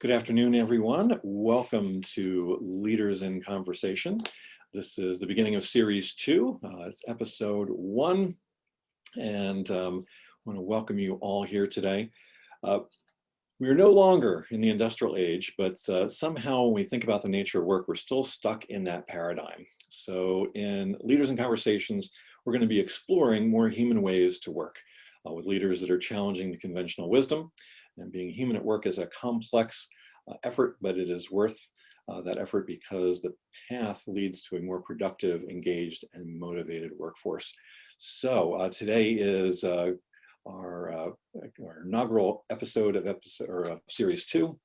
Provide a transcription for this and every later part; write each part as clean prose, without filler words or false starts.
Good afternoon, everyone. Welcome to Leaders in Conversation. This is the beginning of Series 2. It's episode 1, and I want to welcome you all here today. We are no longer in the industrial age, but somehow when we think about the nature of work, we're still stuck in that paradigm. So in Leaders in Conversations, we're going to be exploring more human ways to work with leaders that are challenging the conventional wisdom. And being human at work is a complex effort, but it is worth that effort because the path leads to a more productive, engaged, and motivated workforce. So today is our inaugural episode of Series 2.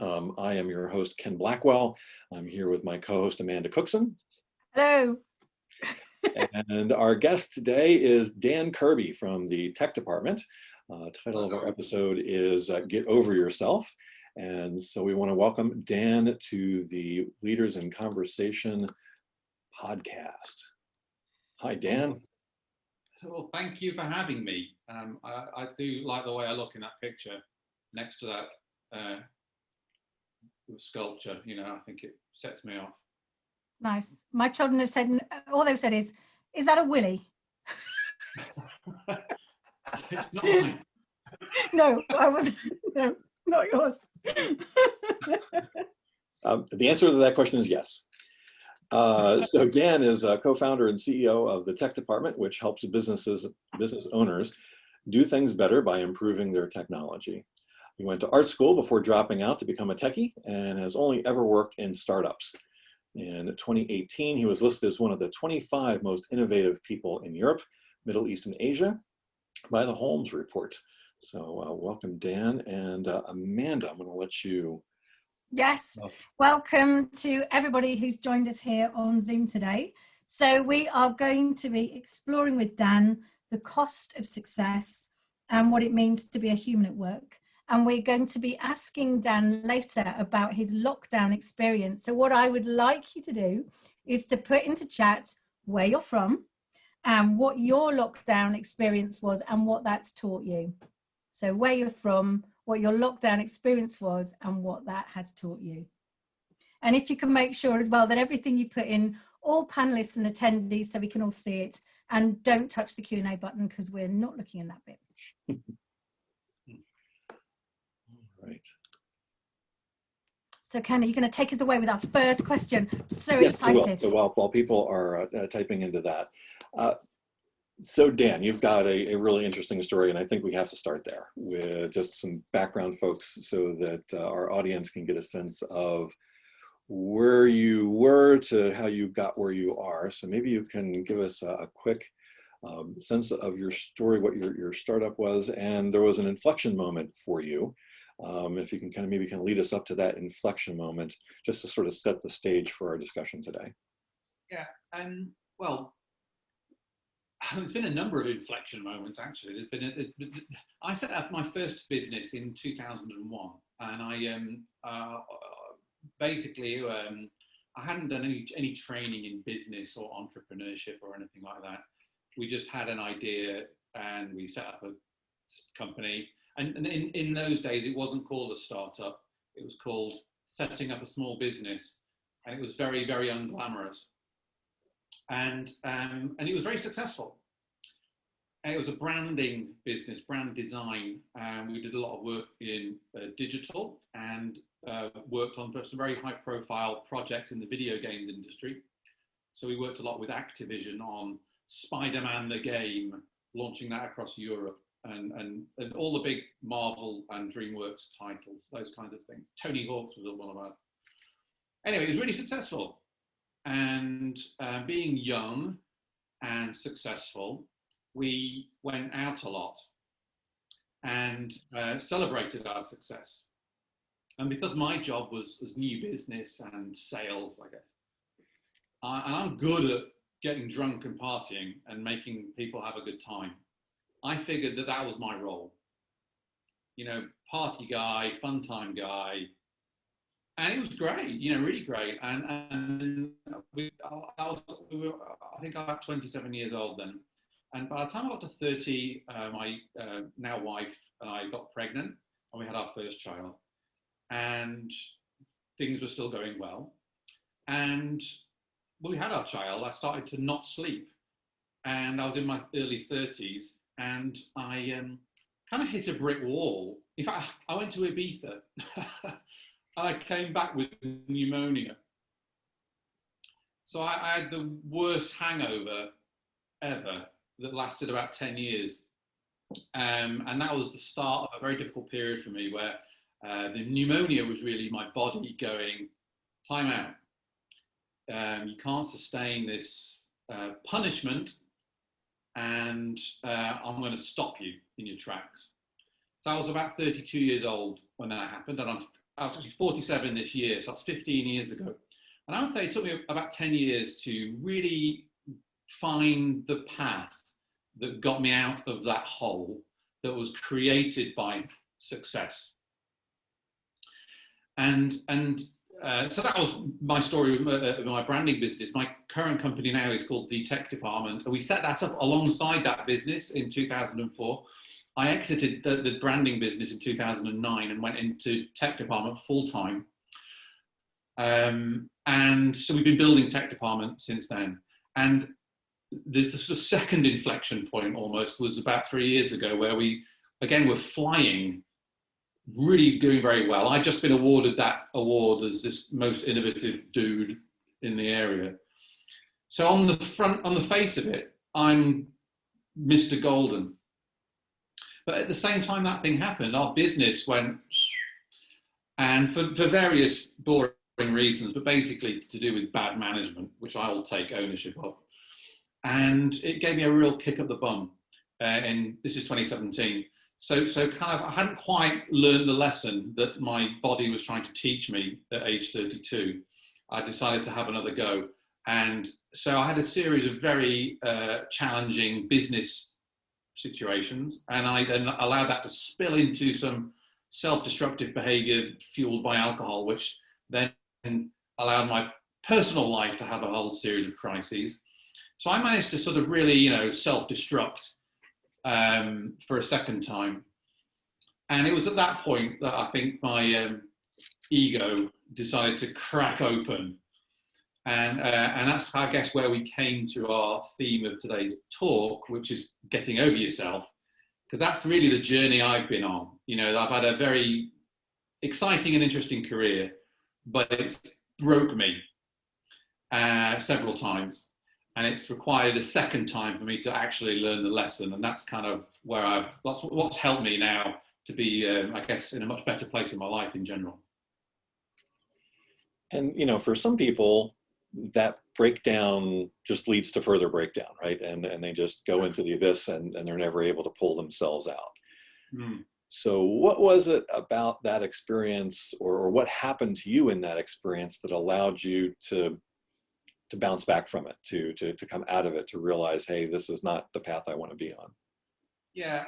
I am your host, Ken Blackwell. I'm here with my co-host, Amanda Cookson. Hello. And our guest today is Dan Kirby from the Tech Department. Title of our episode is Get Over Yourself. And so we want to welcome Dan to the Leaders in Conversation podcast. Hi, Dan. Well, thank you for having me. I do like the way I look in that picture next to that sculpture. You know, I think it sets me off. Nice. My children have said, all they've said is that a willy? It's not mine. No, I wasn't. No, not yours. The answer to that question is yes. So Dan is a co-founder and CEO of the Tech Department, which helps business owners do things better by improving their technology. He went to art school before dropping out to become a techie and has only ever worked in startups. In 2018, he was listed as one of the 25 most innovative people in Europe, Middle East, and Asia by the Holmes Report. So welcome, Dan. And Amanda, I'm going to let you. Yes. Welcome to everybody who's joined us here on Zoom today. So we are going to be exploring with Dan the cost of success and what it means to be a human at work. And we're going to be asking Dan later about his lockdown experience. So what I would like you to do is to put into chat where you're from and what your lockdown experience was and what that's taught you. So where you're from, what your lockdown experience was and what that has taught you. And if you can make sure as well that everything you put in, all panelists and attendees so we can all see it, and don't touch the Q&A button because we're not looking in that bit. Right. So Ken, are you going to take us away with our first question? I'm so yes, excited. So while people are typing into that, so Dan, you've got a really interesting story, and I think we have to start there with just some background, folks, so that our audience can get a sense of where you were to how you got where you are. So maybe you can give us a quick sense of your story, what your startup was, and there was an inflection moment for you. If you can maybe lead us up to that inflection moment, just to sort of set the stage for our discussion today. Yeah, well, there's been a number of inflection moments, actually. I set up my first business in 2001, and I basically, I hadn't done any training in business or entrepreneurship or anything like that. We just had an idea, and we set up a company. And in those days, it wasn't called a startup. It was called setting up a small business, and it was very, very unglamorous. And it was very successful. And it was a branding business, brand design. We did a lot of work in digital and worked on some very high-profile projects in the video games industry. So we worked a lot with Activision on Spider-Man the game, launching that across Europe, and all the big Marvel and DreamWorks titles, those kinds of things. Tony Hawk's was one of ours. Anyway, it was really successful. And being young and successful, we went out a lot and celebrated our success. And because my job was new business and sales, I guess, and I'm good at getting drunk and partying and making people have a good time, I figured that was my role. You know, party guy, fun time guy. And it was great, you know, really great. And I think I was 27 years old then. And by the time I got to 30, my now wife and I got pregnant, and we had our first child. and things were still going well. And when we had our child, I started to not sleep, and I was in my early 30s, and I kind of hit a brick wall. In fact, I went to Ibiza and I came back with pneumonia. So I had the worst hangover ever that lasted about 10 years. And that was the start of a very difficult period for me, where the pneumonia was really my body going, time out. You can't sustain this punishment, and I'm going to stop you in your tracks. So I was about 32 years old when that happened, and I was actually 47 this year, so that's 15 years ago. And I would say it took me about 10 years to really find the path that got me out of that hole that was created by success. And so that was my story with my branding business. My current company now is called the Tech Department, and we set that up alongside that business in 2004. I exited the branding business in 2009 and went into Tech Department full time. And so we've been building Tech Department since then. And this sort of second inflection point almost was about 3 years ago, where we, again, were flying, really doing very well. I'd just been awarded that award as this most innovative dude in the area. So on the face of it, I'm Mr. Golden. But at the same time that thing happened, our business went, and for various boring reasons, but basically to do with bad management, which I will take ownership of. And it gave me a real kick up the bum. And this is 2017. So kind of, I hadn't quite learned the lesson that my body was trying to teach me at age 32. I decided to have another go. And so I had a series of very challenging business situations. And I then allowed that to spill into some self-destructive behavior fueled by alcohol, which then allowed my personal life to have a whole series of crises. So I managed to sort of really, self-destruct for a second time. And it was at that point that I think my ego decided to crack open. And that's, I guess, where we came to our theme of today's talk, which is getting over yourself, because that's really the journey I've been on. I've had a very exciting and interesting career, but it's broke me several times. And it's required a second time for me to actually learn the lesson. And that's kind of where that's what's helped me now to be, I guess, in a much better place in my life in general. And, for some people, that breakdown just leads to further breakdown, right? And they just go into the abyss and they're never able to pull themselves out. Mm. So what was it about that experience, or what happened to you in that experience that allowed you to bounce back from it, to come out of it, to realize, hey, this is not the path I want to be on? Yeah,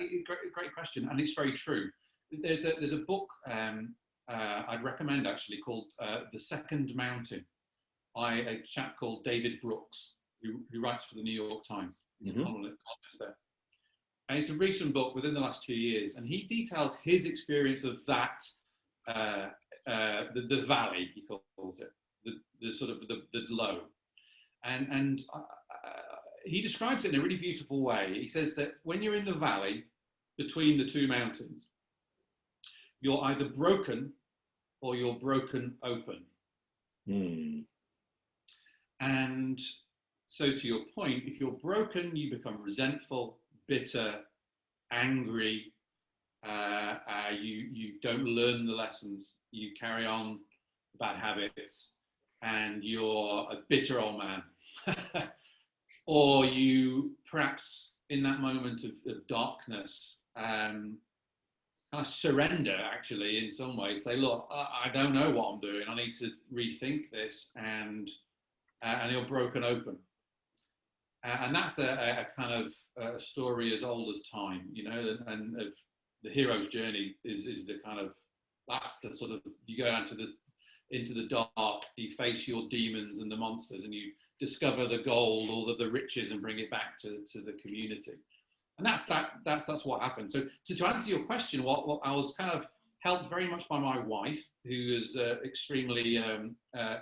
great question, and it's very true. There's a book I'd recommend actually called The Second Mountain by a chap called David Brooks, who writes for the New York Times. He's a columnist there. And it's a recent book within the last 2 years, and he details his experience of that, the valley, he calls it, the sort of the low. And he describes it in a really beautiful way. He says that when you're in the valley between the two mountains, you're either broken or you're broken open. Mm. And so to your point, if you're broken, you become resentful, bitter, angry. You don't learn the lessons. You carry on bad habits, and you're a bitter old man. Or you perhaps in that moment of darkness kind of surrender, actually, in some ways. Say, look, I don't know what I'm doing. I need to rethink this, and you're broken open. And that's a kind of a story as old as time, and the hero's journey is the kind of, that's the sort of, you go into the dark, you face your demons and the monsters, and you discover the gold or the riches and bring it back to the community. And that's what happened. So to answer your question, what I was kind of helped very much by my wife, who is extremely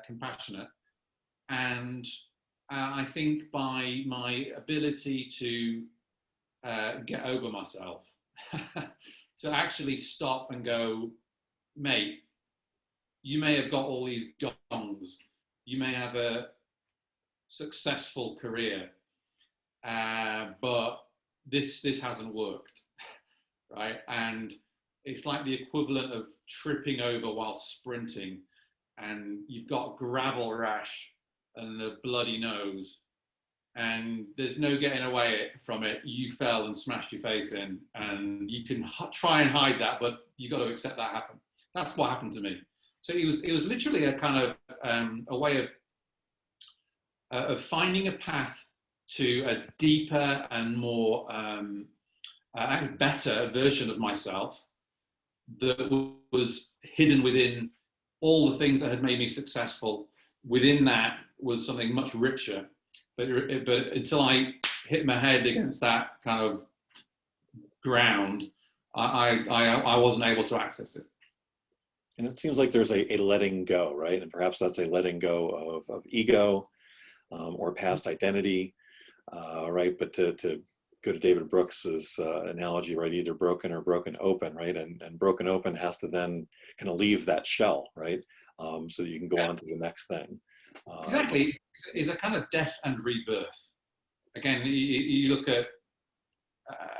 compassionate, and I think by my ability to get over myself, to actually stop and go, mate, you may have got all these gongs, you may have a successful career, but this hasn't worked, right? And it's like the equivalent of tripping over while sprinting, and you've got a gravel rash and a bloody nose, and there's no getting away from it. You fell and smashed your face in, and you can try and hide that, but you've got to accept that happened. That's what happened to me. So it was literally a kind of a way of finding a path to a deeper and more better version of myself that was hidden within all the things that had made me successful. Within that was something much richer, but until I hit my head against that kind of ground, I wasn't able to access it. And it seems like there's a letting go, right? And perhaps that's a letting go of ego or past identity, right? But to go to David Brooks's analogy, right? Either broken or broken open, right? And broken open has to then kind of leave that shell, right? So that you can go on to the next thing. Exactly. It's a kind of death and rebirth. Again, you look at,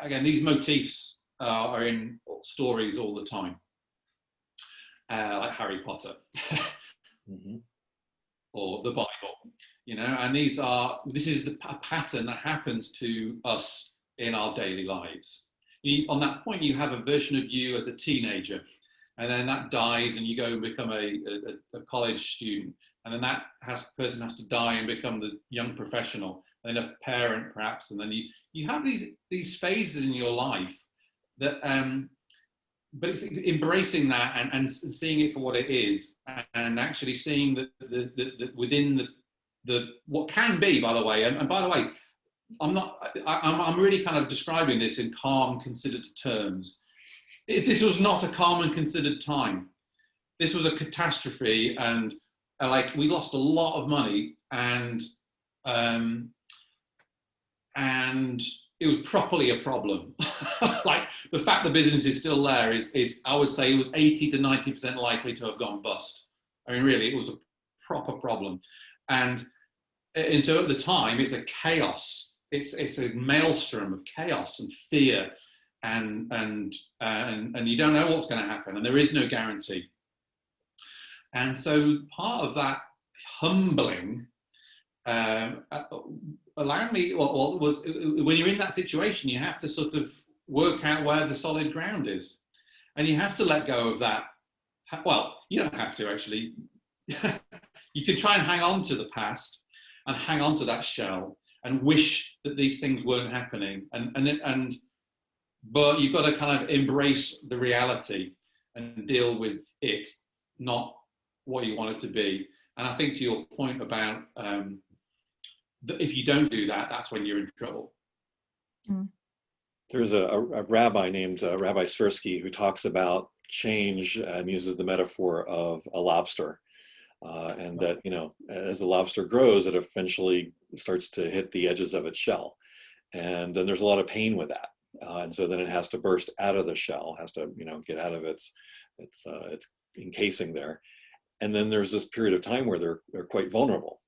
again, these motifs are in stories all the time. Like Harry Potter mm-hmm. or the Bible, you know, and this is a pattern that happens to us in our daily lives. On that point, you have a version of you as a teenager, and then that dies, and you go and become a college student, and then that person has to die and become the young professional, then a parent perhaps, and then you have these phases in your life that. But it's embracing that and seeing it for what it is, and actually seeing that within the what can be, by the way, and by the way, I'm really kind of describing this in calm, considered terms. This was not a calm and considered time. This was a catastrophe, and like we lost a lot of money, and it was properly a problem. Like the fact the business is still there is I would say it was 80 to 90% likely to have gone bust. I mean, really, it was a proper problem. And so at the time, it's a chaos. It's a maelstrom of chaos and fear, and you don't know what's going to happen, and there is no guarantee. And so part of that humbling allowed me, was when you're in that situation, you have to sort of work out where the solid ground is, and you have to let go of that. Well, you don't have to actually. You can try and hang on to the past and hang on to that shell and wish that these things weren't happening, but you've got to kind of embrace the reality and deal with it, not what you want it to be. And I think to your point about if you don't do that, that's when you're in trouble. There's a rabbi named Rabbi Swirsky who talks about change and uses the metaphor of a lobster. And that, you know, as the lobster grows, it eventually starts to hit the edges of its shell. And then there's a lot of pain with that. And so then it has to burst out of the shell, has to, you know, get out of its encasing there. And then there's this period of time where they're quite vulnerable.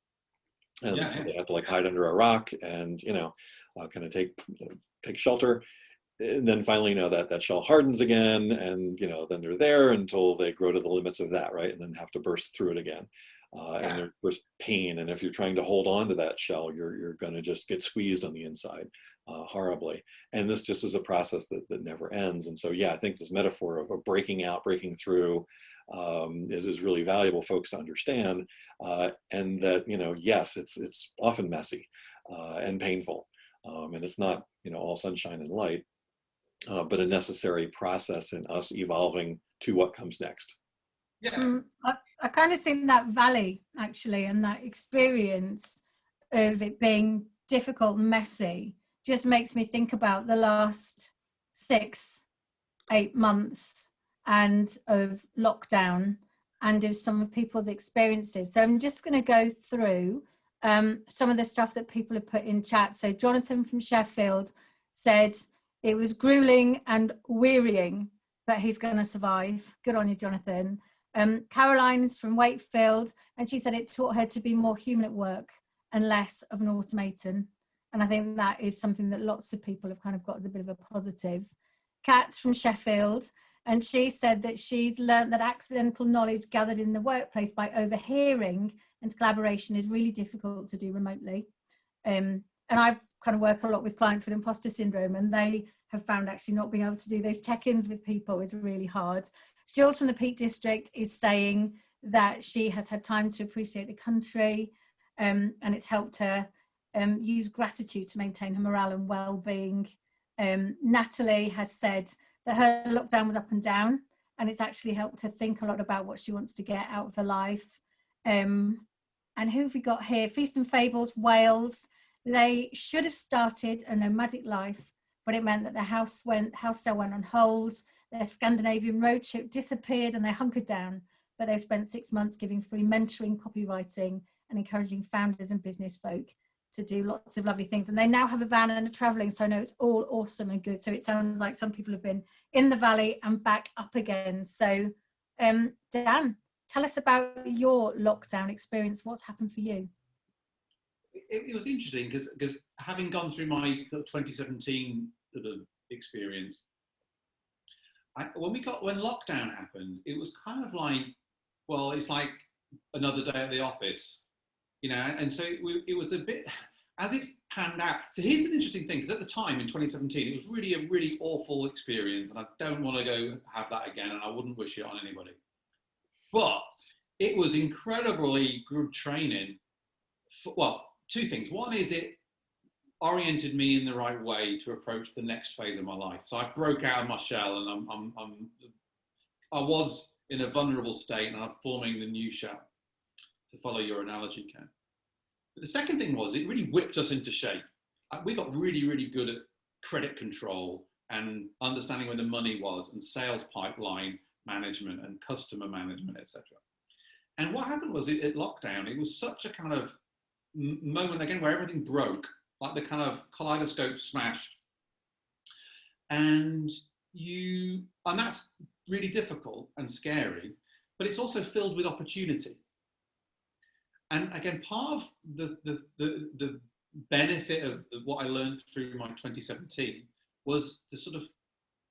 And so they have to like hide under a rock and, you know, kind of take shelter. And then finally, you know, that shell hardens again, and, you know, then they're there until they grow to the limits of that, right? And then have to burst through it again. And there's pain. And if you're trying to hold on to that shell, you're going to just get squeezed on the inside horribly. And this just is a process that never ends. And so, yeah, I think this metaphor of breaking out, breaking through is really valuable, folks, to understand. And that, you know, yes, it's often messy and painful. And it's not, you know, all sunshine and light. But a necessary process in us evolving to what comes next. Yeah. I kind of think that valley, actually, and that experience of it being difficult and messy just makes me think about the last 6-8 months and of lockdown and of some of people's experiences. So I'm just going to go through some of the stuff that people have put in chat. So Jonathan from Sheffield said it was grueling and wearying, but he's going to survive. Good on you, Jonathan. Caroline's from Wakefield, and she said it taught her to be more human at work and less of an automaton. And I think that is something that lots of people have kind of got as a bit of a positive. Kat's from Sheffield, and she said that she's learned that accidental knowledge gathered in the workplace by overhearing and collaboration is really difficult to do remotely. And I kind of work a lot with clients with imposter syndrome, and they have found actually not being able to do those check-ins with people is really hard. Jules from the Peak District is saying that she has had time to appreciate the country, and it's helped her use gratitude to maintain her morale and well-being. Natalie has said that her lockdown was up and down, and it's actually helped her think a lot about what she wants to get out of her life. And who have we got here? Feast and Fables, Wales. They should have started a nomadic life, but it meant that their house sale went on hold. Their Scandinavian road trip disappeared and they hunkered down, but they've spent 6 months giving free mentoring, copywriting, and encouraging founders and business folk to do lots of lovely things. And they now have a van and are traveling, so I know it's all awesome and good. So it sounds like some people have been in the valley and back up again. So Dan, tell us about your lockdown experience. What's happened for you? It was interesting because having gone through my 2017 sort of experience, when lockdown happened, it was kind of like, well, it's like another day at the office, you know. And so it was a bit, as it's panned out. So here's an interesting thing, because at the time in 2017, it was really a really awful experience, and I don't want to go have that again, and I wouldn't wish it on anybody. But it was incredibly good training. Well, two things. One is it oriented me in the right way to approach the next phase of my life. So I broke out of my shell, and I was in a vulnerable state, and I'm forming the new shell, to follow your analogy, Ken. But the second thing was it really whipped us into shape. We got really, really good at credit control and understanding where the money was, and sales pipeline management and customer management, etc. And what happened was at lockdown, it was such a kind of moment again where everything broke, like the kind of kaleidoscope smashed, and that's really difficult and scary, but it's also filled with opportunity. And again, part of the benefit of what I learned through my 2017 was the sort of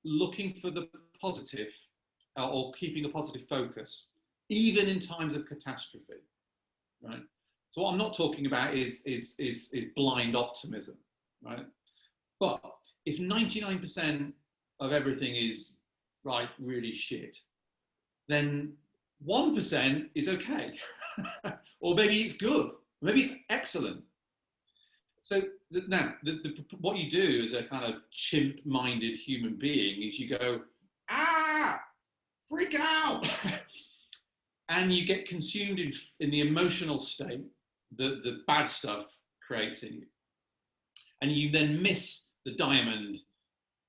looking for the positive, or keeping a positive focus, even in times of catastrophe, right? So what I'm not talking about is blind optimism, right? But if 99% of everything is really shit, then 1% is okay, or maybe it's good, maybe it's excellent. So now, what you do as a kind of chimp-minded human being is you go, freak out, and you get consumed in the emotional state that the bad stuff creates in you, and you then miss the diamond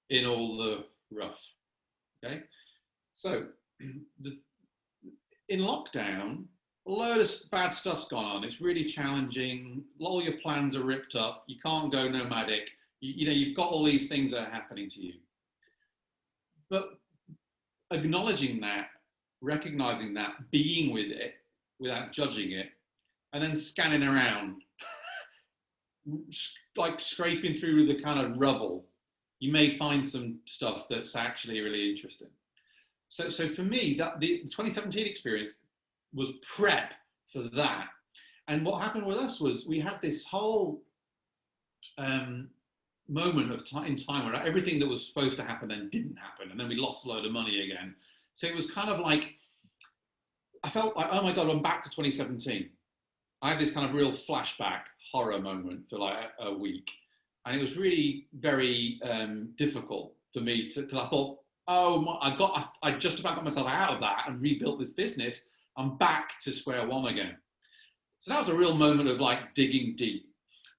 in all the rough. Okay, so in lockdown, a load of bad stuff's gone on. It's really challenging. All your plans are ripped up. You can't go nomadic. You've got all these things that are happening to you. But acknowledging that, recognizing that, being with it without judging it, and then scanning around, like scraping through the kind of rubble, you may find some stuff that's actually really interesting. So for me, the 2017 experience was prep for that. And what happened with us was we had this whole moment of in time where everything that was supposed to happen then didn't happen, and then we lost a load of money again. So it was kind of like, I felt like, oh my God, I'm back to 2017. I had this kind of real flashback horror moment for like a week. And it was really very difficult for me because I thought, I just about got myself out of that and rebuilt this business. I'm back to square one again. So that was a real moment of like digging deep.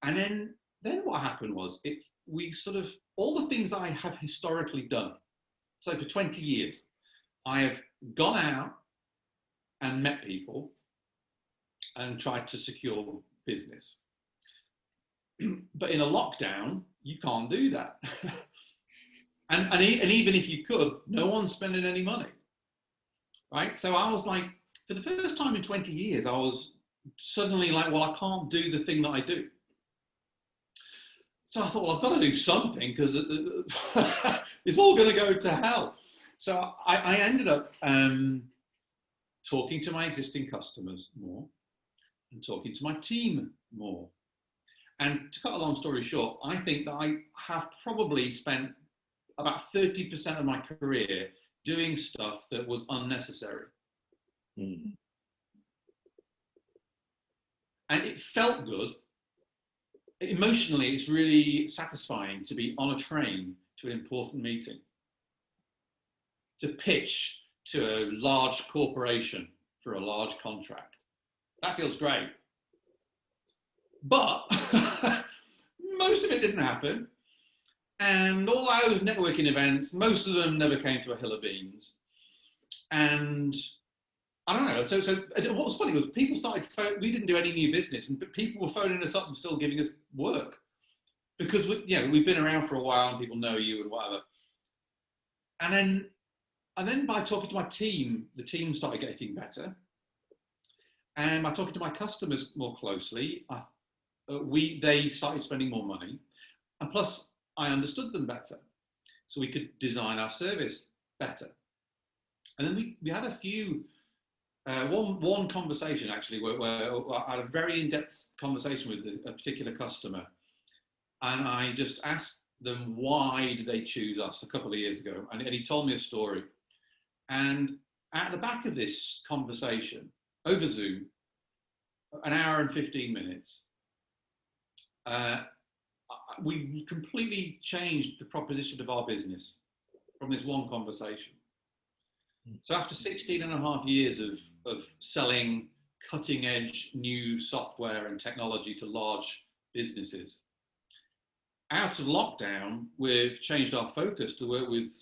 And then what happened was we sort of, all the things I have historically done. So for 20 years, I have gone out and met people and tried to secure business. But in a lockdown, you can't do that. and even if you could, no one's spending any money, right? So I was like, for the first time in 20 years, I was suddenly like, well, I can't do the thing that I do. So I thought, well, I've got to do something because it's all going to go to hell. So I ended up talking to my existing customers more and talking to my team more. And to cut a long story short, I think that I have probably spent about 30% of my career doing stuff that was unnecessary. Mm. And it felt good. Emotionally, it's really satisfying to be on a train to an important meeting, to pitch to a large corporation for a large contract. That feels great. But most of it didn't happen. And all those networking events, most of them never came to a hill of beans. And I don't know. So what was funny was people started, we didn't do any new business, and people were phoning us up and still giving us work. Because we've been around for a while and people know you and whatever. And then by talking to my team, the team started getting better. And by talking to my customers more closely, they started spending more money. And plus, I understood them better. So we could design our service better. And then we had a few, one conversation actually, where I had a very in-depth conversation with a particular customer. And I just asked them, why did they choose us a couple of years ago? And he told me a story. And at the back of this conversation, over Zoom, an hour and 15 minutes, we completely changed the proposition of our business from this one conversation. So after 16 and a half years of selling cutting edge new software and technology to large businesses, out of lockdown, we've changed our focus to work with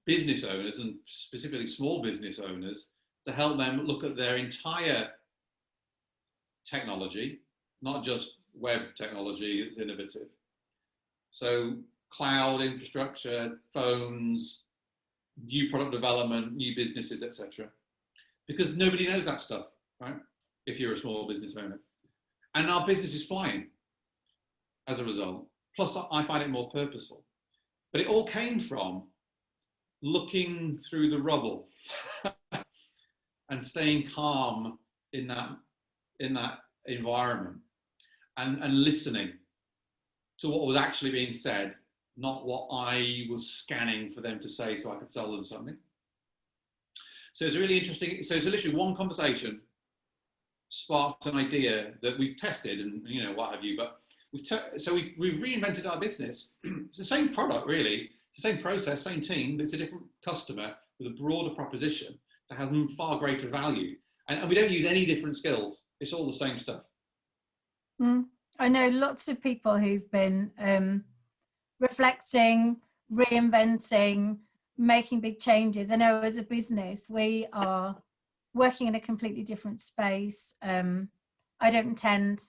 business owners, and specifically small business owners, to help them look at their entire technology, not just web technology that's innovative. So cloud infrastructure, phones, new product development, new businesses, etc. Because nobody knows that stuff, right? If you're a small business owner. And our business is flying as a result. Plus, I find it more purposeful. But it all came from looking through the rubble and staying calm in that environment and listening to what was actually being said, not what I was scanning for them to say so I could sell them something. So it's really interesting. So it's literally one conversation sparked an idea that we've tested and what have you, but we've reinvented our business. It's the same product really, it's the same process, same team, but it's a different customer with a broader proposition that has far greater value. And we don't use any different skills. It's all the same stuff. I know lots of people who've been reflecting, reinventing, making big changes. I know as a business, we are working in a completely different space. I don't intend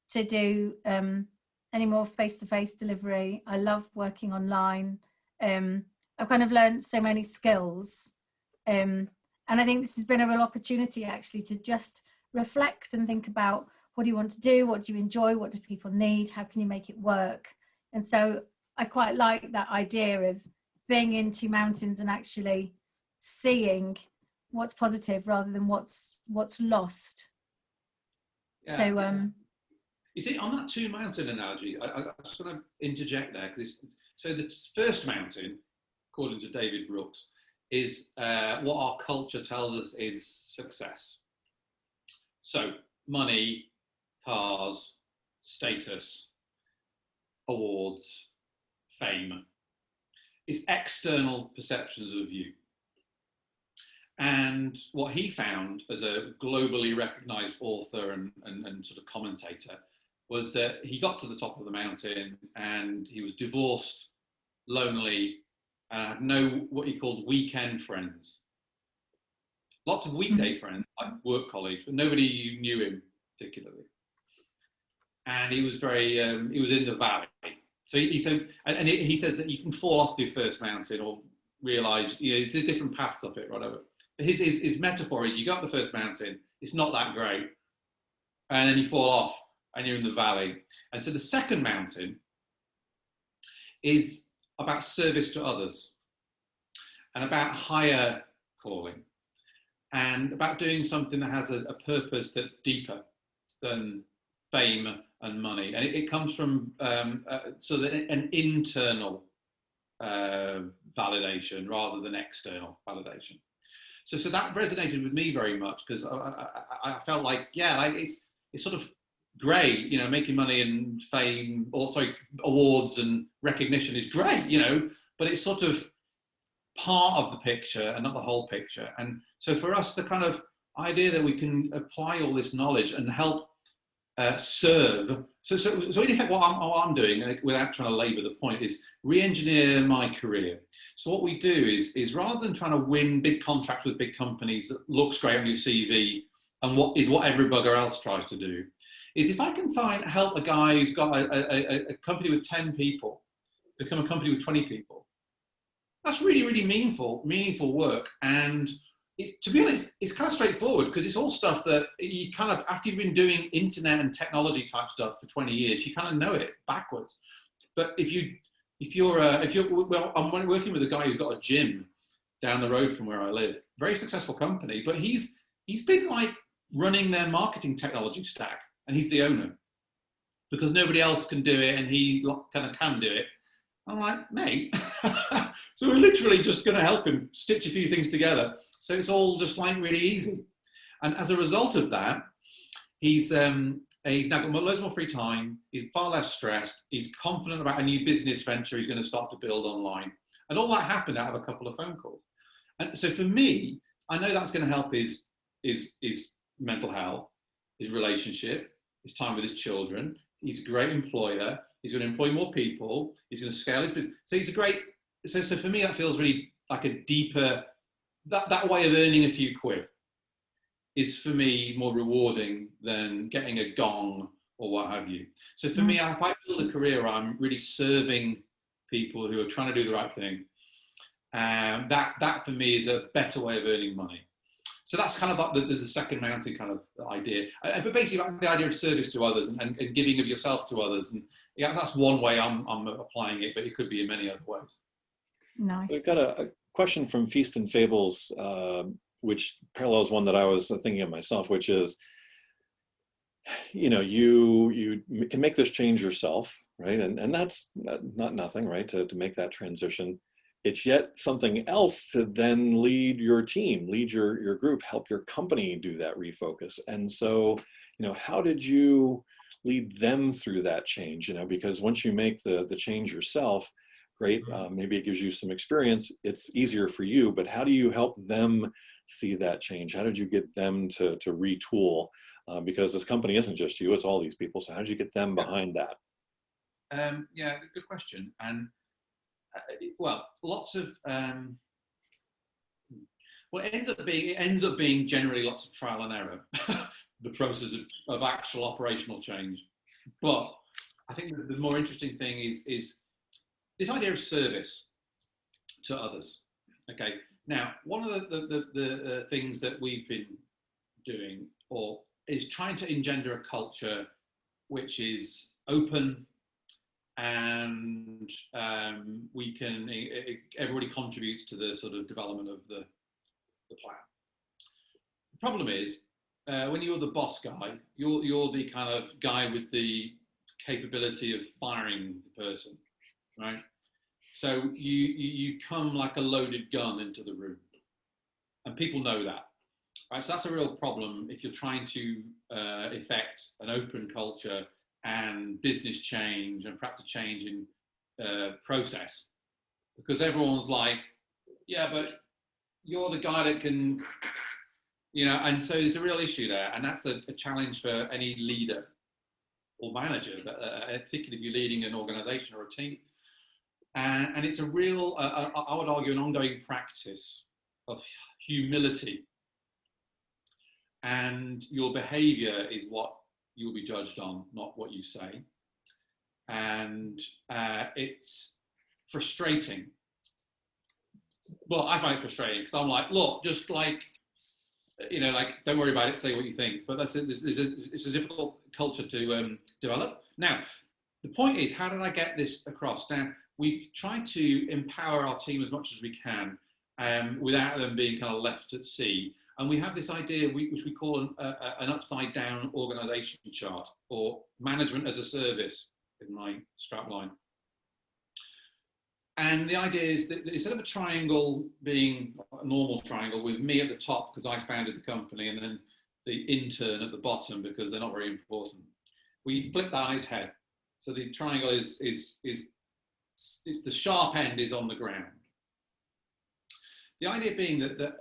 to do any more face-to-face delivery. I love working online. I've kind of learned so many skills. And I think this has been a real opportunity actually to just reflect and think about, what do you want to do? What do you enjoy? What do people need? How can you make it work? And so I quite like that idea of being in two mountains and actually seeing what's positive rather than what's lost. Yeah. So you see, on that two mountain analogy, I just want to interject there, because so the first mountain, according to David Brooks, is what our culture tells us is success. So money, cars, status, awards, fame. It's external perceptions of you. And what he found as a globally recognized author and sort of commentator was that he got to the top of the mountain and he was divorced, lonely, and had no what he called weekend friends. Lots of weekday friends, like work colleagues, but nobody knew him particularly. And he was very, he was in the valley. So he said, and he says that you can fall off the first mountain or realize, there's different paths up it, whatever. His metaphor is you got the first mountain, it's not that great. And then you fall off and you're in the valley. And so the second mountain is about service to others and about higher calling and about doing something that has a purpose that's deeper than fame and money. And it comes from so that an internal validation rather than external validation. So that resonated with me very much because I felt like, it's sort of great, making money and fame, also awards and recognition is great, but it's sort of part of the picture and not the whole picture. And so for us, the kind of idea that we can apply all this knowledge and help serve. So in effect, what I'm doing, without trying to labour the point, is re-engineer my career. So what we do is rather than trying to win big contracts with big companies that looks great on your CV and what every bugger else tries to do, is if I can help a guy who's got a company with 10 people become a company with 20 people, that's really, really meaningful work. And to be honest, it's kind of straightforward because it's all stuff that you kind of, after you've been doing internet and technology type stuff for 20 years, you kind of know it backwards. But I'm working with a guy who's got a gym down the road from where I live, very successful company, but he's been like running their marketing technology stack, and he's the owner because nobody else can do it, and he kind of can do it. I'm like, mate, so we're literally just going to help him stitch a few things together. So it's all just like really easy. And as a result of that, he's now got loads more free time. He's far less stressed. He's confident about a new business venture he's going to start to build online. And all that happened out of a couple of phone calls. And so for me, I know that's going to help his mental health, his relationship, his time with his children. He's a great employer. He's going to employ more people. He's going to scale his business. So he's a great. So for me, that feels really like a deeper. That way of earning a few quid is for me more rewarding than getting a gong or what have you. So for me, if I build a career, I'm really serving people who are trying to do the right thing. And that for me is a better way of earning money. So that's kind of like there's a second mountain kind of idea. But basically like the idea of service to others and giving of yourself to others. And that's one way I'm applying it, but it could be in many other ways. Nice. We've got a question from Feast and Fables, which parallels one that I was thinking of myself, which is, you can make this change yourself, right? And that's not nothing, right? To make that transition. It's yet something else to then lead your team, lead your group, help your company do that refocus. And so, how did you lead them through that change? Because once you make the change yourself, great, maybe it gives you some experience, it's easier for you, but how do you help them see that change? How did you get them to retool? Because this company isn't just you, it's all these people. So how did you get them behind that? Yeah, good question. And lots of it ends up being generally lots of trial and error, the process of actual operational change. But I think the more interesting thing is this idea of service to others. Okay, now one of the things that we've been doing is trying to engender a culture which is open, and everybody contributes to the sort of development of the plan. The problem is when you're the boss guy, you're the kind of guy with the capability of firing the person, right? So you come like a loaded gun into the room, and people know that, right? So that's a real problem if you're trying to effect an open culture and business change and perhaps a change in process, because everyone's like, yeah, but you're the guy that can, and so there's a real issue there, and that's a challenge for any leader or manager, particularly if you're leading an organization or a team. And it's a real, I would argue, an ongoing practice of humility and your behavior is what you'll be judged on, not what you say. And it's frustrating. Well, I find it frustrating because I'm like, look, just like, you know, like, don't worry about it, say what you think. But it's a difficult culture to develop. Now, the point is, how did I get this across? Now, we've tried to empower our team as much as we can without them being kind of left at sea. And we have this idea, which we call an upside down organization chart, or management as a service in my strapline. And the idea is that instead of a triangle being a normal triangle with me at the top because I founded the company, and then the intern at the bottom because they're not very important, we flip that on its head. So the triangle is the sharp end is on the ground. The idea being that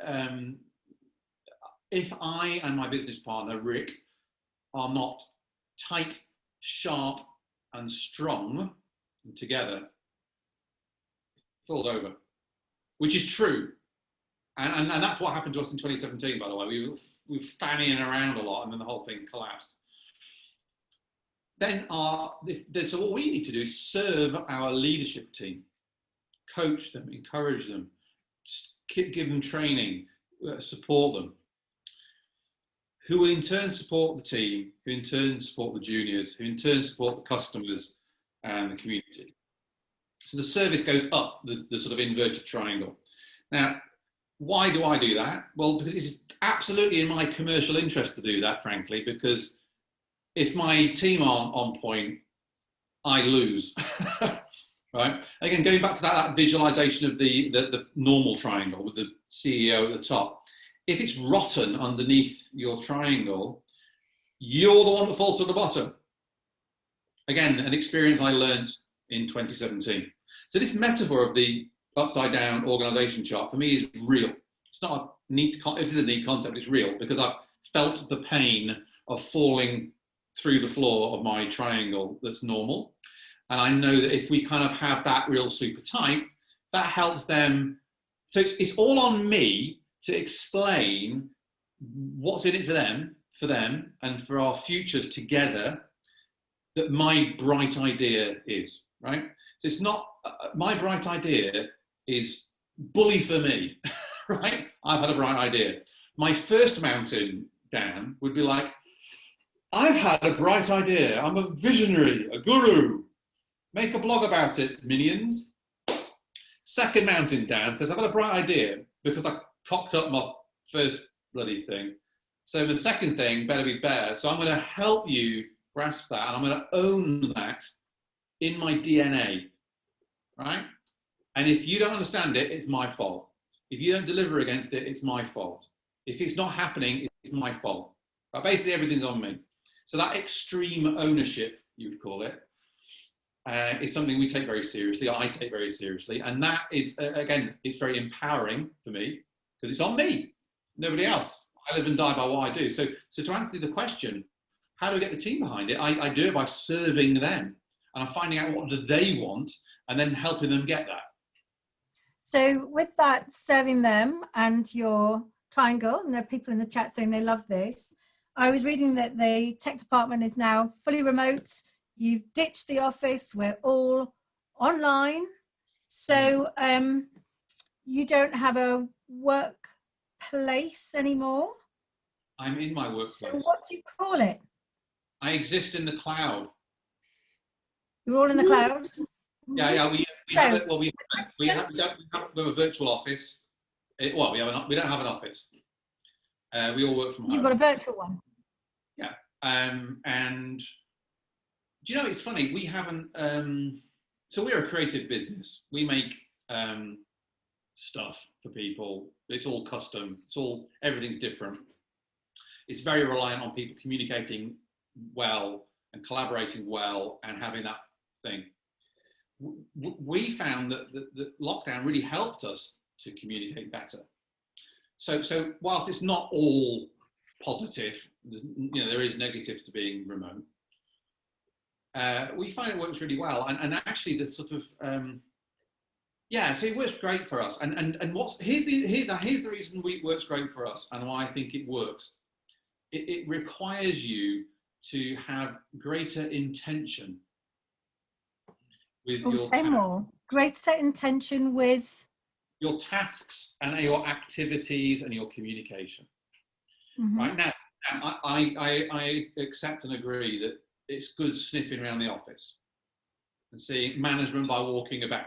if I and my business partner, Rick, are not tight, sharp, and strong and together, it falls over, which is true. And that's what happened to us in 2017, by the way. We were fanning around a lot, and then the whole thing collapsed. Then so what we need to do is serve our leadership team, coach them, encourage them, give them training, support them, who will in turn support the team, who in turn support the juniors, who in turn support the customers and the community. So the service goes up the sort of inverted triangle. Now, why do I do that? Well, because it's absolutely in my commercial interest to do that, frankly, because if my team aren't on point, I lose. Right? Again, going back to that visualization of the normal triangle with the CEO at the top. If it's rotten underneath your triangle, you're the one that falls to the bottom. Again, an experience I learned in 2017. So this metaphor of the upside down organization chart for me is real. It's not a neat, it is a neat concept, it's real, because I've felt the pain of falling through the floor of my triangle that's normal. And I know that if we kind of have that real super tight, that helps them. So it's all on me to explain what's in it for them, and for our futures together, that my bright idea is, right? So it's not, my bright idea is bully for me, right? I've had a bright idea. My first mountain, Dan, would be like, I've had a bright idea. I'm a visionary, a guru. Make a blog about it, minions. Second mountain, Dan, says, I've got a bright idea because I cocked up my first bloody thing. So the second thing better be better. So I'm going to help you grasp that, and I'm going to own that in my DNA, right? And if you don't understand it, it's my fault. If you don't deliver against it, it's my fault. If it's not happening, it's my fault. But basically, everything's on me. So that extreme ownership, you would call it, is something we take very seriously. I take very seriously. And that is, again, it's very empowering for me because it's on me, nobody else. I live and die by what I do. So to answer the question, how do I get the team behind it? I do it by serving them, and I'm finding out what do they want and then helping them get that. So with that, serving them and your triangle, and there are people in the chat saying they love this. I was reading that the tech department is now fully remote. You've ditched the office. We're all online. So you don't have a workplace anymore? I'm in my workplace. So what do you call it? I exist in the cloud. You're all in the cloud? Yeah. We have a virtual office. We don't have an office. We all work from home. You've got a virtual one. Yeah. And do you know, it's funny, we haven't, so we're a creative business. We make stuff for people. It's all custom. Everything's different. It's very reliant on people communicating well and collaborating well and having that thing. We found that the lockdown really helped us to communicate better. So whilst it's not all positive, there is negatives to being remote. We find it works really well, and actually the sort of so it works great for us. And here's the reason it works great for us and why I think it works. it requires you to have greater intention with your say more. Greater intention with your tasks and your activities and your communication. Right now, I accept and agree that it's good sniffing around the office and seeing management by walking about.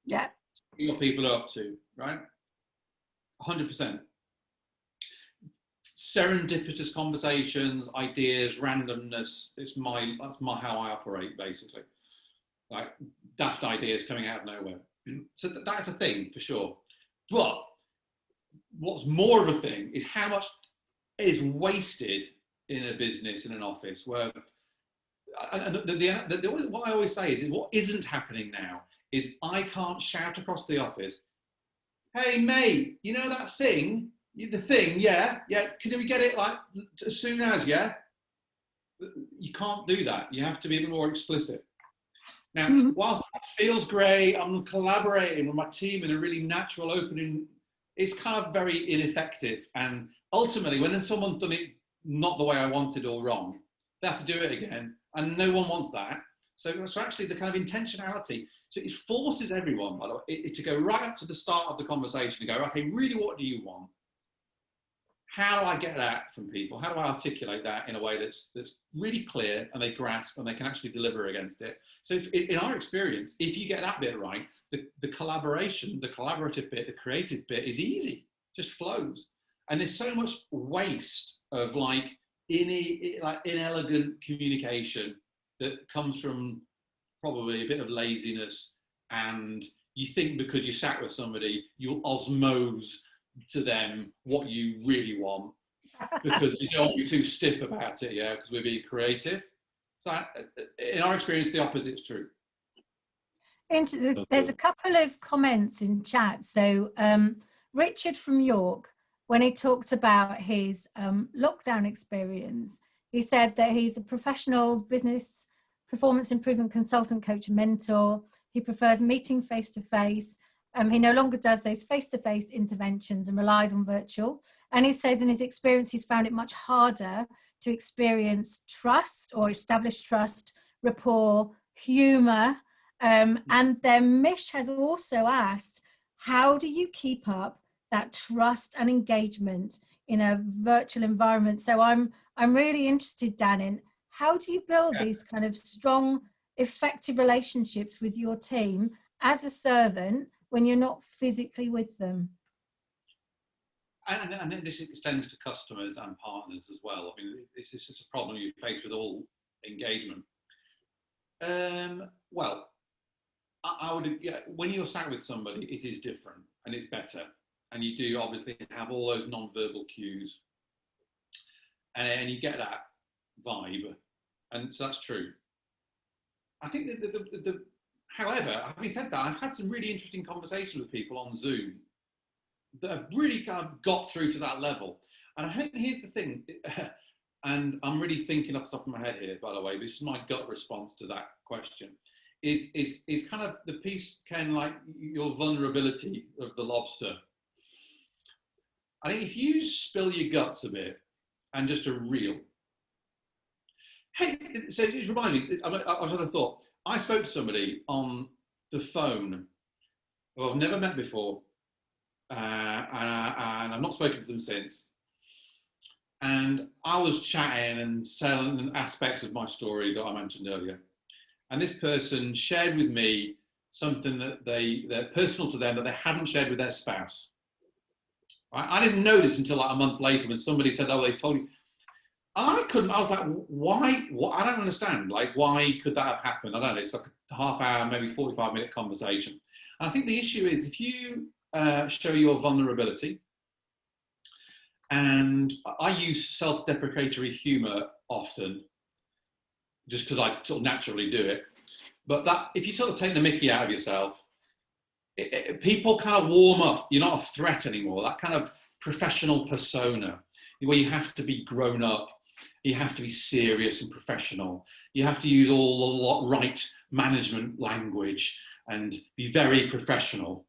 Yeah. See what people are up to, right? 100%. Serendipitous conversations, ideas, randomness. That's how I operate, basically. Like daft ideas coming out of nowhere. So that's a thing for sure. But what's more of a thing is how much is wasted in a business, in an office, where what I always say is what isn't happening now is I can't shout across the office, "Hey mate, you know that thing? The thing, yeah, can we get it like as soon as, yeah?" You can't do that. You have to be a bit more explicit. Now, whilst that feels great, I'm collaborating with my team in a really natural, opening, it's kind of very ineffective. And ultimately, when someone's done it not the way I wanted or wrong, they have to do it again. And no one wants that. So actually, the kind of intentionality, so it forces everyone, by the way, to go right up to the start of the conversation and go, okay, really, what do you want? How do I get that from people? How do I articulate that in a way that's really clear and they grasp and they can actually deliver against it? So in our experience, if you get that bit right, the collaboration, the collaborative bit, the creative bit is easy, just flows. And there's so much waste of like inelegant communication that comes from probably a bit of laziness, and you think because you sat with somebody, you'll osmose to them what you really want because you don't be too stiff about it, yeah, because we're being creative. So in our experience, the opposite is true. There's a couple of comments in chat. So Richard from York, when he talked about his lockdown experience, he said that he's a professional business performance improvement consultant, coach, and mentor. He prefers meeting face-to-face. He no longer does those face-to-face interventions and relies on virtual. And he says in his experience, he's found it much harder to experience trust or establish trust, rapport, humor. And then Mish has also asked, how do you keep up that trust and engagement in a virtual environment? So I'm really interested, Dan, in how do you build these kind of strong, effective relationships with your team as a servant when you're not physically with them? And this extends to customers and partners as well. I mean, this is a problem you face with all engagement. Well, I would, when you're sat with somebody, it is different and it's better. And you do obviously have all those non-verbal cues. And you get that vibe. And so that's true. I think that however, having said that, I've had some really interesting conversations with people on Zoom that have really kind of got through to that level. And I think here's the thing, and I'm really thinking off the top of my head here, by the way, this is my gut response to that question, is kind of the piece, Ken, like your vulnerability of the lobster. I think if you spill your guts a bit and just a reel, hey, so it reminded me, I was on a thought. I spoke to somebody on the phone who I've never met before, and I've not spoken to them since. And I was chatting and selling aspects of my story that I mentioned earlier. And this person shared with me something that they're personal to them that they hadn't shared with their spouse. Right? I didn't know this until like a month later when somebody said, "Oh, they told you." I was like, why? What? I don't understand. Like, why could that have happened? I don't know. It's like a half hour, maybe 45-minute conversation. And I think the issue is if you show your vulnerability, and I use self-deprecatory humor often, just because I sort of naturally do it. But that if you sort of take the mickey out of yourself, people kind of warm up. You're not a threat anymore. That kind of professional persona where you have to be grown up. You have to be serious and professional. You have to use all the right management language and be very professional.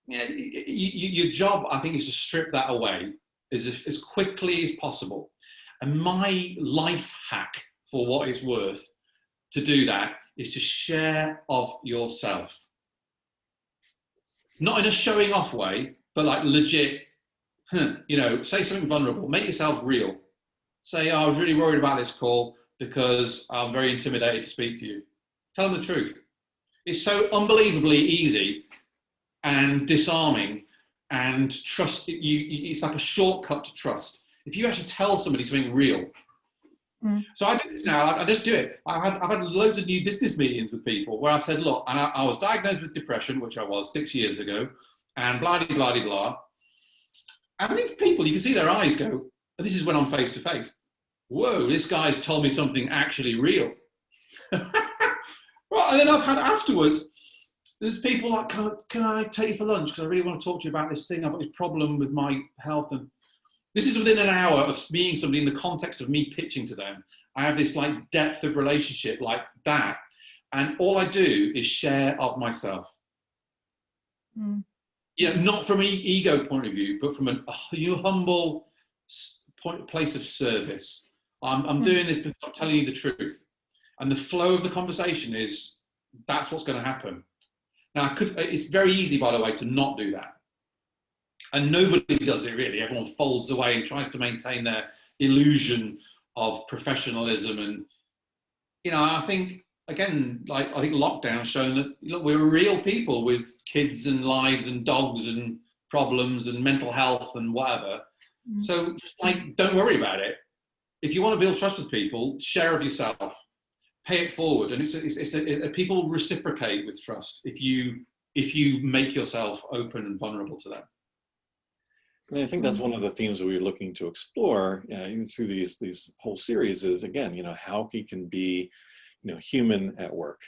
Your job, I think, is to strip that away as quickly as possible And my life hack, for what it's worth, to do that is to share of yourself. Not in a showing off way, but like legit, you know, say something vulnerable, make yourself real. Say, oh, I was really worried about this call because I'm very intimidated to speak to you. Tell them the truth. It's so unbelievably easy and disarming, and trust. It's like a shortcut to trust. If you actually tell somebody something real. So I do this now. I just do it. I've had loads of new business meetings with people where I've said, look, and I was diagnosed with depression, which I was 6 years ago, and blah, blah, blah, blah. And these people, you can see their eyes go, and this is when I'm face to face. Whoa, this guy's told me something actually real. Well, and then I've had afterwards, there's people like, can I take you for lunch? Because I really want to talk to you about this thing. I've got this problem with my health. And this is within an hour of meeting somebody in the context of me pitching to them. I have this like depth of relationship like that. And all I do is share of myself. You know, not from an ego point of view, but from a humble place of service. I'm doing this because I'm telling you the truth. And the flow of the conversation is, that's what's going to happen. Now, it's very easy, by the way, to not do that. And nobody does it really. Everyone folds away and tries to maintain their illusion of professionalism. And, you know, I think, again, like I think lockdown's shown that, look, we're real people with kids and lives and dogs and problems and mental health and whatever. So just like, don't worry about it. If you want to build trust with people, share of yourself, pay it forward. And people reciprocate with trust if you make yourself open and vulnerable to them. And I think that's one of the themes that we're looking to explore through these whole series is, again, you know, how we can be, you know, human at work,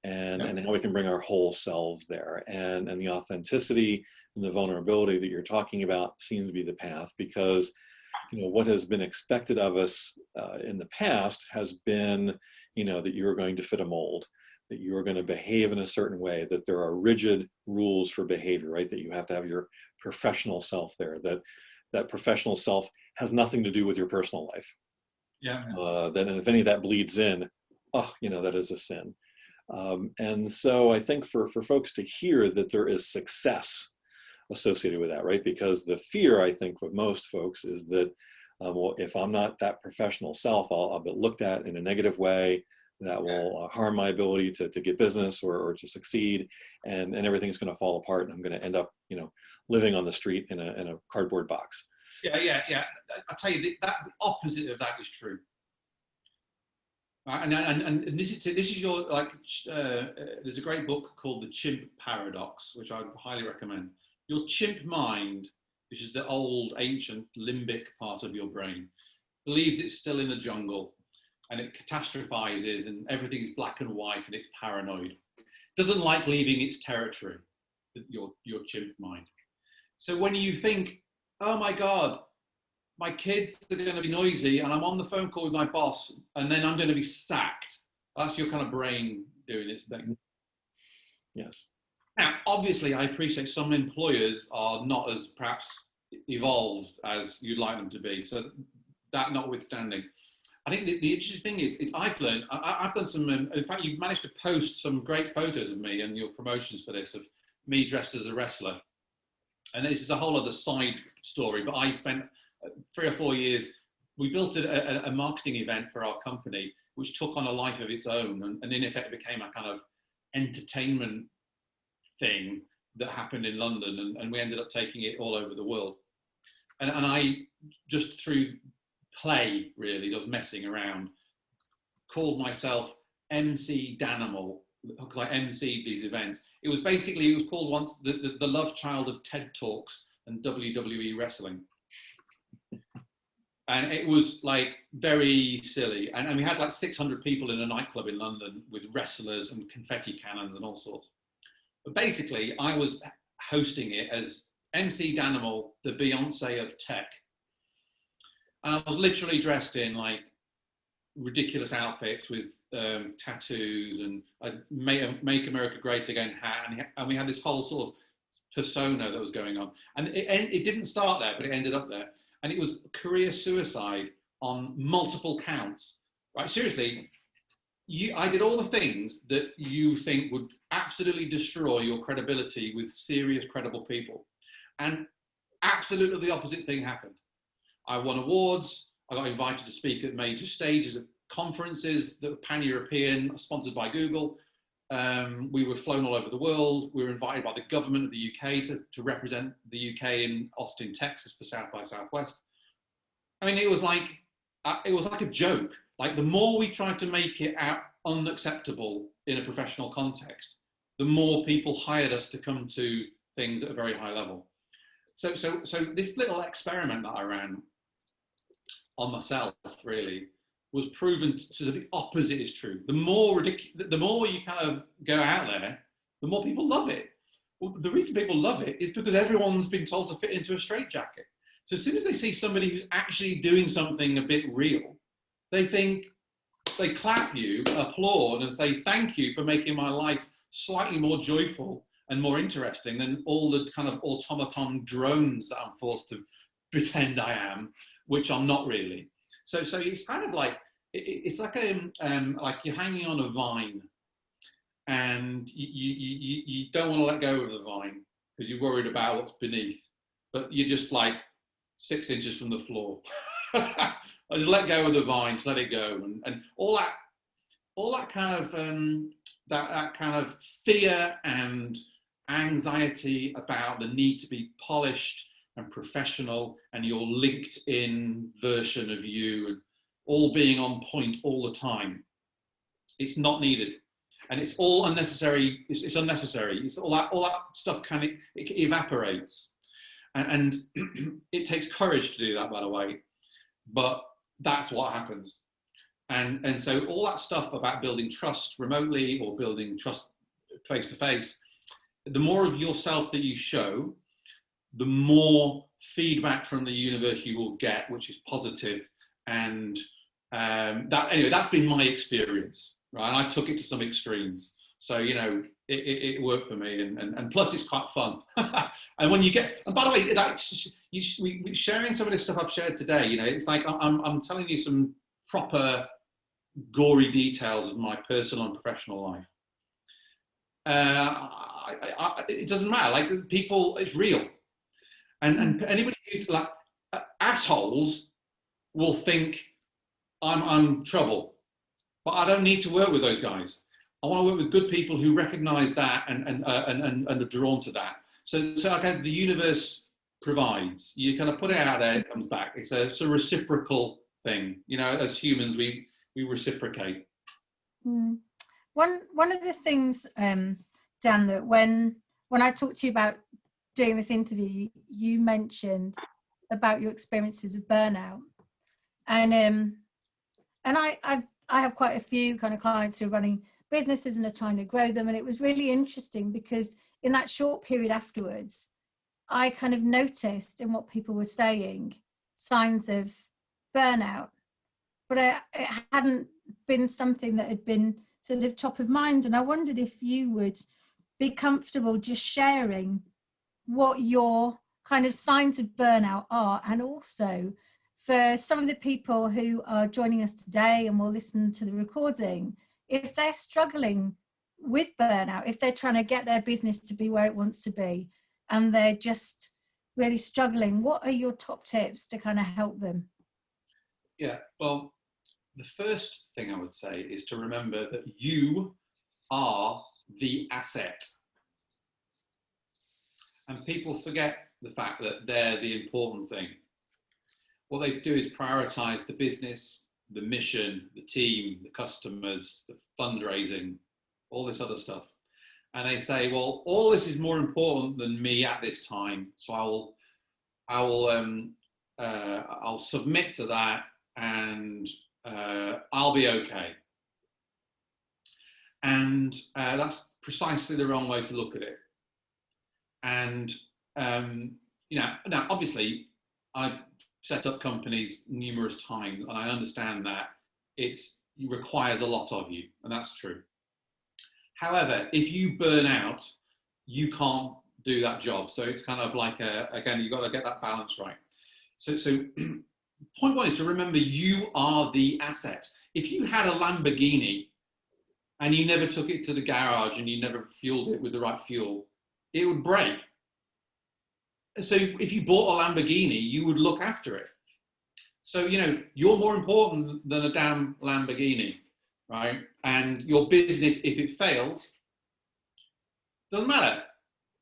and how we can bring our whole selves there, and the authenticity and the vulnerability that you're talking about seems to be the path, because, you know, what has been expected of us in the past has been, you know, that you're going to fit a mold, that you're going to behave in a certain way, that there are rigid rules for behavior, right? That you have to have your professional self there, that professional self has nothing to do with your personal life. Then if any of that bleeds in, you know, that is a sin. And so I think for folks to hear that there is success associated with that, right? Because the fear, I think, with most folks is that, well, if I'm not that professional self, I'll be looked at in a negative way that will harm my ability to get business or to succeed, and everything's going to fall apart, and I'm going to end up, you know, living on the street in a cardboard box. Yeah. I tell you, the opposite of that is true. And this is your, like, there's a great book called The Chimp Paradox, which I highly recommend. Your chimp mind, which is the old ancient limbic part of your brain, believes it's still in the jungle, and it catastrophizes, and everything is black and white, and it's paranoid. Doesn't like leaving its territory, your chimp mind. So when you think, oh my God, my kids are going to be noisy, and I'm on the phone call with my boss, and then I'm going to be sacked, that's your kind of brain doing its thing. Yes. Now, obviously, I appreciate some employers are not as perhaps evolved as you'd like them to be. So that notwithstanding, I think the interesting thing is, I've learned, I've done some, in fact, you've managed to post some great photos of me and your promotions for this, of me dressed as a wrestler. And this is a whole other side story, but I spent 3 or 4 years, we built a marketing event for our company, which took on a life of its own. And in effect, it became a kind of entertainment thing that happened in London, and we ended up taking it all over the world. And I, just through play, really, I was messing around, called myself MC Danimal, because I emceed these events. It was called once the love child of TED Talks and WWE wrestling. And it was like very silly. And we had like 600 people in a nightclub in London with wrestlers and confetti cannons and all sorts. But basically, I was hosting it as MC Danimal, the Beyonce of tech. And I was literally dressed in like ridiculous outfits with tattoos and a Make America Great Again hat. And we had this whole sort of persona that was going on. And it didn't start there, but it ended up there. And it was career suicide on multiple counts, right? Seriously, I did all the things that you think would absolutely destroy your credibility with serious, credible people. And absolutely the opposite thing happened. I won awards. I got invited to speak at major stages of conferences that were pan-European, sponsored by Google. We were flown all over the world. We were invited by the government of the UK to represent the UK in Austin, Texas for South by Southwest. I mean, it was like a joke. Like, the more we tried to make it out unacceptable in a professional context, the more people hired us to come to things at a very high level. So this little experiment that I ran on myself really was proven to the opposite is true. The more you kind of go out there, the more people love it. Well, the reason people love it is because everyone's been told to fit into a straitjacket. So as soon as they see somebody who's actually doing something a bit real, they clap you, applaud, and say, thank you for making my life slightly more joyful and more interesting than all the kind of automaton drones that I'm forced to pretend I am, which I'm not really. So it's kind of like, it's like you're hanging on a vine, and you don't want to let go of the vine because you're worried about what's beneath, but you're just like 6 inches from the floor. I just let go of the vine, just let it go, and all that kind of that kind of fear and anxiety about the need to be polished and professional and your LinkedIn version of you and all being on point all the time. It's not needed, and it's all unnecessary. It's unnecessary. It's all that stuff it evaporates, and it takes courage to do that, by the way. But that's what happens. And so all that stuff about building trust remotely or building trust face to face, the more of yourself that you show, the more feedback from the universe you will get, which is positive. And that's been my experience, right? And I took it to some extremes. So, it worked for me, and plus it's quite fun. And when you get, and by the way, sharing some of this stuff I've shared today, it's like I'm telling you some proper gory details of my personal and professional life. It doesn't matter. Like, people, it's real, and anybody who's like assholes will think I'm trouble, but I don't need to work with those guys. I want to work with good people who recognise that and are drawn to that. So okay, the universe provides. You kind of put it out there, it comes back. It's a reciprocal thing. As humans, we reciprocate. One of the things, Dan, that when I talked to you about doing this interview, you mentioned about your experiences of burnout, and I have quite a few kind of clients who are running businesses and are trying to grow them. And it was really interesting because in that short period afterwards, I kind of noticed in what people were saying signs of burnout, but it hadn't been something that had been sort of top of mind. And I wondered if you would be comfortable just sharing what your kind of signs of burnout are, and also for some of the people who are joining us today and will listen to the recording, if they're struggling with burnout, if they're trying to get their business to be where it wants to be and they're just really struggling, what are your top tips to kind of help them? Yeah, well, the first thing I would say is to remember that you are the asset. And people forget the fact that they're the important thing. What they do is prioritize the business, the mission, the team, the customers, the fundraising, all this other stuff. And they say, well, all this is more important than me at this time. So I'll submit to that, and I'll be okay. And that's precisely the wrong way to look at it. And now obviously I've set up companies numerous times, and I understand that it requires a lot of you, and that's true. However, if you burn out, you can't do that job. So it's kind of like again, you've got to get that balance right. So point one is to remember you are the asset. If you had a Lamborghini and you never took it to the garage and you never fueled it with the right fuel, it would break. And so if you bought a Lamborghini, you would look after it. So, you know, you're more important than a damn Lamborghini, right? And your business, if it fails, doesn't matter.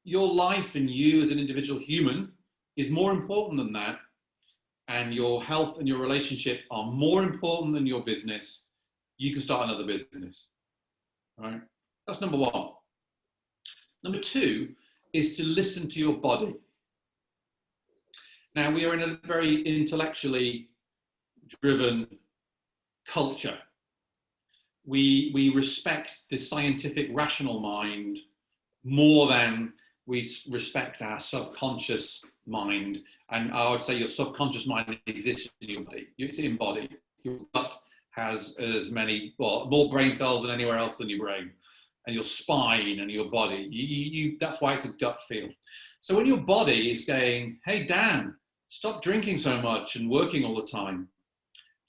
Your life and you as an individual human is more important than that. And your health and your relationships are more important than your business. You can start another business, right? That's number one. Number two is to listen to your body. Now, we are in a very intellectually driven culture. We respect the scientific rational mind more than we respect our subconscious mind. And I would say your subconscious mind exists in your body. It's embodied. Your gut has as many, well, more brain cells than anywhere else than your brain. And your spine and your body. That's why it's a gut feel. So when your body is saying, hey, Dan, stop drinking so much and working all the time.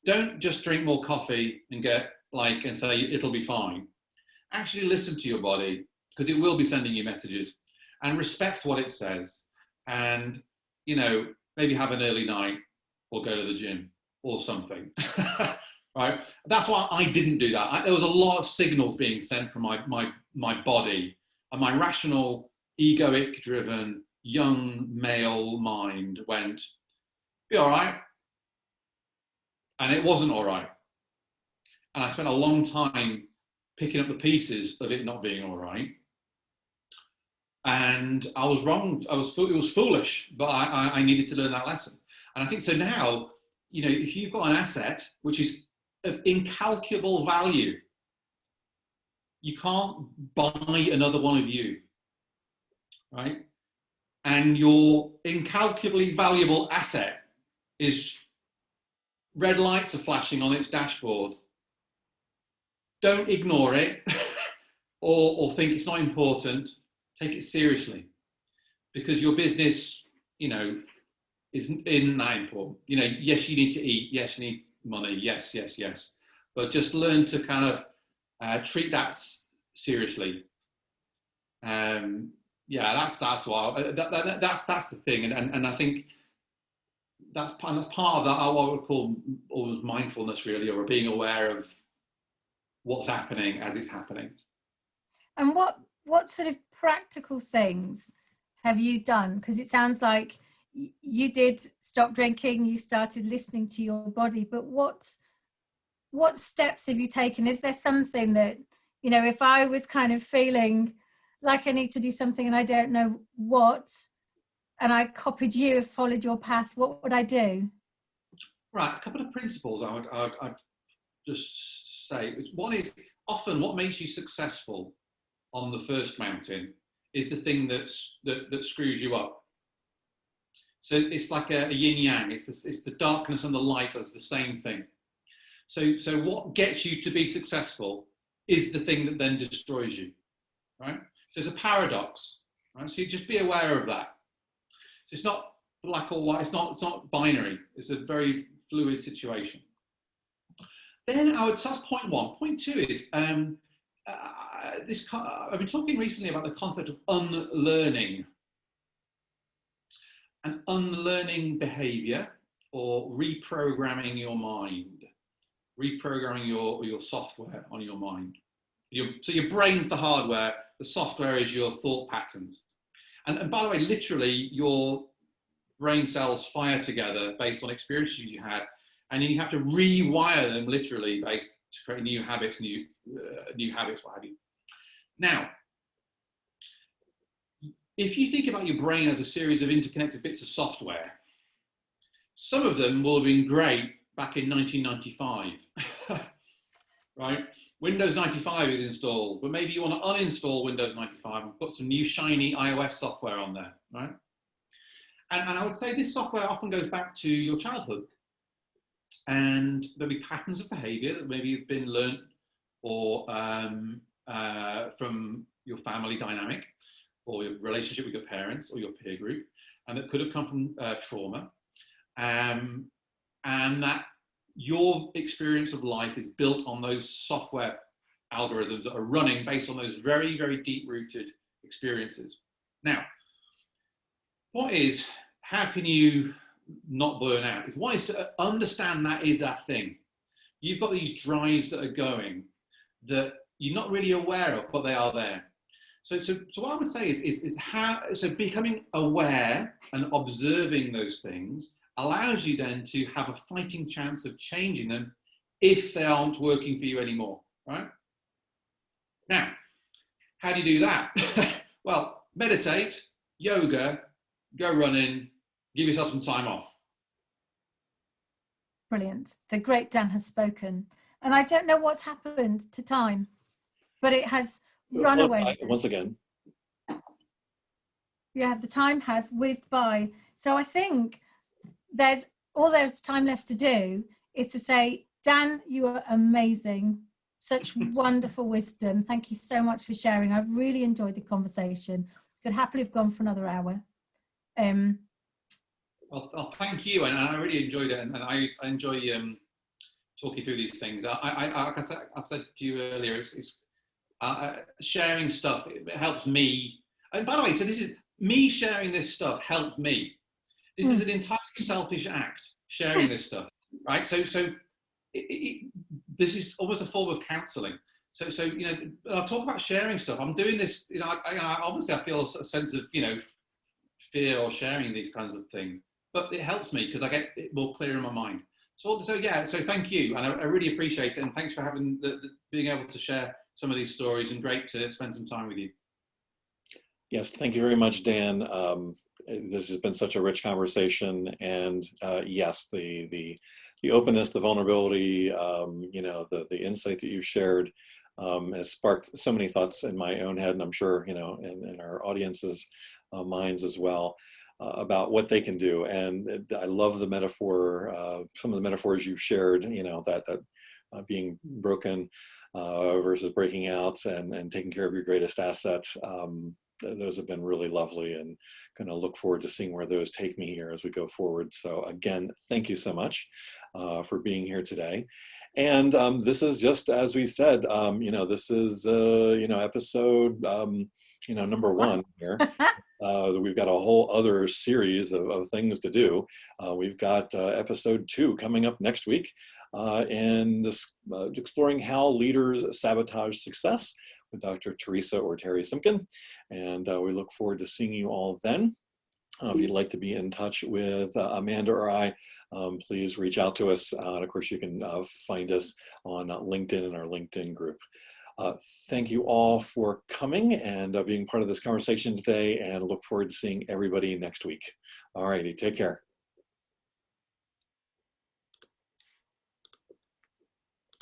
Don't just drink more coffee and and say it'll be fine. Actually listen to your body, because it will be sending you messages, and respect what it says. And, you know, maybe have an early night or go to the gym or something. Right? That's why I didn't do that. There was a lot of signals being sent from my body, and my rational, egoic driven, young male mind went, be all right. And it wasn't all right. And I spent a long time picking up the pieces of it not being all right. And I was wrong. It was foolish, but I needed to learn that lesson. And I think so now, you know, if you've got an asset which is of incalculable value, you can't buy another one of you, right? And your incalculably valuable asset is red lights are flashing on its dashboard. Don't ignore it or think it's not important. Take it seriously, because your business, you know, isn't that important. You know, yes, you need to eat. Yes, you need money. Yes, yes, yes. But just learn to kind of treat that seriously. Yeah, that's why that's the thing, and I think that's part of that, what I would call almost mindfulness, really, or being aware of what's happening as it's happening. And what sort of practical things have you done? Because it sounds like you did stop drinking, you started listening to your body, but what steps have you taken? Is there something that, you know, if I was kind of feeling like I need to do something and I don't know what, and I copied you, followed your path, what would I do? Right, a couple of principles I'd just say. One is, often what makes you successful on the first mountain is the thing that screws you up. So it's like a yin yang. It's the darkness and the light as the same thing. So what gets you to be successful is the thing that then destroys you, right? So it's a paradox, right? So you just be aware of that. So it's not black or white. It's not binary. It's a very fluid situation. Then so that's point one. Point two is I've been talking recently about the concept of unlearning. And unlearning behavior, or reprogramming your mind, reprogramming your software on your mind. So your brain's the hardware, the software is your thought patterns. And by the way, literally your brain cells fire together based on experiences you had, and then you have to rewire them literally to create new habits, what have you. Now, if you think about your brain as a series of interconnected bits of software, some of them will have been great back in 1995, right? Windows 95 is installed, but maybe you want to uninstall Windows 95 and put some new shiny iOS software on there, right? And I would say this software often goes back to your childhood, and there'll be patterns of behavior that maybe have been learned or from your family dynamic, or your relationship with your parents or your peer group, and that could have come from trauma. And and that your experience of life is built on those software algorithms that are running based on those very, very deep-rooted experiences. Now, how can you not burn out? One is to understand that is a thing. You've got these drives that are going that you're not really aware of, but they are there. So what I would say is becoming aware and observing those things allows you then to have a fighting chance of changing them if they aren't working for you anymore, right? Now, how do you do that? Well, meditate, yoga, go running, give yourself some time off. Brilliant. The great Dan has spoken. And I don't know what's happened to time, but it has run away. Once again. Yeah, the time has whizzed by. So I think there's time left to do is to say, Dan, you are amazing. Such wonderful wisdom. Thank you so much for sharing. I've really enjoyed the conversation. Could happily have gone for another hour. Well, thank you, and I really enjoyed it, and I enjoy talking through these things. I've said to you earlier, it's sharing stuff. It helps me. And by the way, so this is me sharing this stuff helped me. This is an entirely selfish act, sharing this stuff, right? So this is almost a form of counselling. So you know, I'll talk about sharing stuff. I'm doing this. You know, obviously I feel a sense of fear or sharing these kinds of things, but it helps me because I get it more clear in my mind. So yeah, so thank you, and I really appreciate it, and thanks for having being able to share some of these stories, and great to spend some time with you. Yes, thank you very much, Dan. This has been such a rich conversation, and yes, the openness, the vulnerability, the insight that you shared has sparked so many thoughts in my own head, and I'm sure in our audience's minds as well, about what they can do. And I love the metaphor, some of the metaphors you shared, that being broken versus breaking out, and taking care of your greatest assets. Those have been really lovely, and going to look forward to seeing where those take me here as we go forward. So again, thank you so much for being here today. And this is just, as we said, this is, episode, number 1 here. We've got a whole other series of things to do. We've got episode 2 coming up next week, and this exploring how leaders sabotage success with Dr. Teresa or Terry Simpkin. And we look forward to seeing you all then. If you'd like to be in touch with Amanda or I, please reach out to us. And of course, you can find us on LinkedIn in our LinkedIn group. Thank you all for coming and being part of this conversation today, and look forward to seeing everybody next week. All righty, take care.